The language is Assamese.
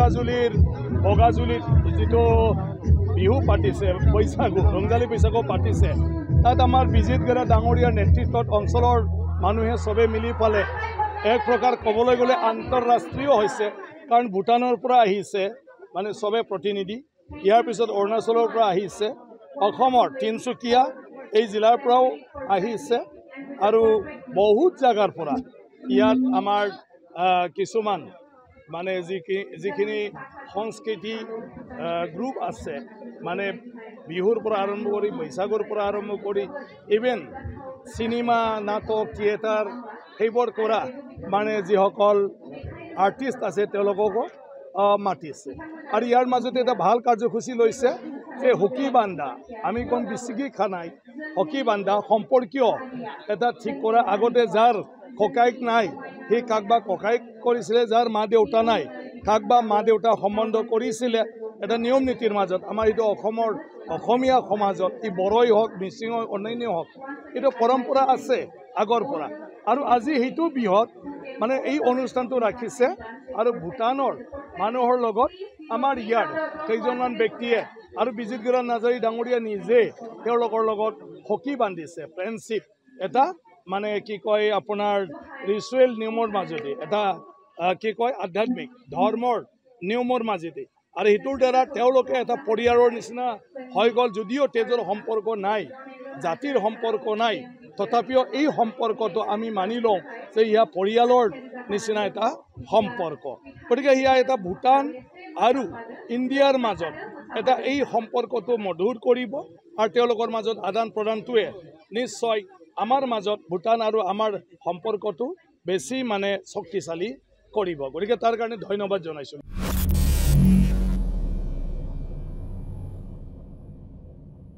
বগাজুলিত যিটো বিহু পাতিছে বৈশাগু ৰংজালী বৈশাগু পাতিছে তাত আমাৰ বিজিত গেৰা ডাঙৰীয়াৰ নেতৃত্বত অঞ্চলৰ মানুহে সবে মিলি পালে এক প্ৰকাৰ ক'বলৈ গ'লে আন্তঃৰাষ্ট্ৰীয় হৈছে কাৰণ ভূটানৰ পৰা আহিছে মানে সবে প্ৰতিনিধি ইয়াৰ পিছত অৰুণাচলৰ পৰা আহিছে অসমৰ তিনচুকীয়া এই জিলাৰ পৰাও আহিছে আৰু বহুত জাগাৰ পৰা ইয়াত আমাৰ কিছুমান মানে যিখিনি সংস্কৃতি গ্ৰুপ আছে মানে বিহুৰ পৰা আৰম্ভ কৰি বৈশাগুৰ পৰা আৰম্ভ কৰি ইভেন চিনেমা নাটক থিয়েটাৰ সেইবোৰ কৰা মানে যিসকল আৰ্টিষ্ট আছে তেওঁলোককো মাতিছে আৰু ইয়াৰ মাজতে এটা ভাল কাৰ্যসূচী লৈছে যে হকী বান্ধা আমি কম বিচিকি খানাই হকী বান্ধা সম্পৰ্কীয় এটা ঠিক কৰা আগতে যাৰ ককাইক নাই সেই কাক বা ককাইক কৰিছিলে যাৰ মা দেউতা নাই কাক বা মা দেউতা সম্বন্ধ কৰিছিলে এটা নিয়ম নীতিৰ মাজত আমাৰ এইটো অসমীয়া সমাজত ই বড়োই হওক মিচিং হওক অন্যান্য হওক এইটো পৰম্পৰা আছে আগৰ পৰা আৰু আজি সেইটো বিহত মানে এই অনুষ্ঠানটো ৰাখিছে আৰু ভূটানৰ মানুহৰ লগত আমাৰ ইয়াৰ কেইজনমান ব্যক্তিয়ে আৰু বিজিত গেৰা নাৰ্জাৰী ডাঙৰীয়া নিজে তেওঁলোকৰ লগত হকী বান্ধিছে ফ্ৰেণ্ডশ্বিপ এটা মানে কি কয় আপোনাৰ ৰিচুৱেল নিয়মৰ মাজেদি এটা কি কয় আধ্যাত্মিক ধৰ্মৰ নিয়মৰ মাজেদি আৰু সেইটোৰ দ্বাৰা তেওঁলোকে এটা পৰিয়ালৰ নিচিনা হৈ গ'ল যদিও তেজৰ সম্পৰ্ক নাই জাতিৰ সম্পৰ্ক নাই তথাপিও এই সম্পৰ্কটো আমি মানি লওঁ যে ইয়া পৰিয়ালৰ নিচিনা এটা সম্পৰ্ক গতিকে ইয়া এটা ভূটান আৰু ইণ্ডিয়াৰ মাজত এটা এই সম্পৰ্কটো মধুৰ কৰিব আৰু তেওঁলোকৰ মাজত আদান প্ৰদানটোৱে নিশ্চয় আমাৰ মাজত ভূটান আৰু আমাৰ সম্পৰ্কটো বেছি মানে শক্তিশালী কৰিব গতিকে তাৰ কাৰণে ধন্যবাদ জনাইছোঁ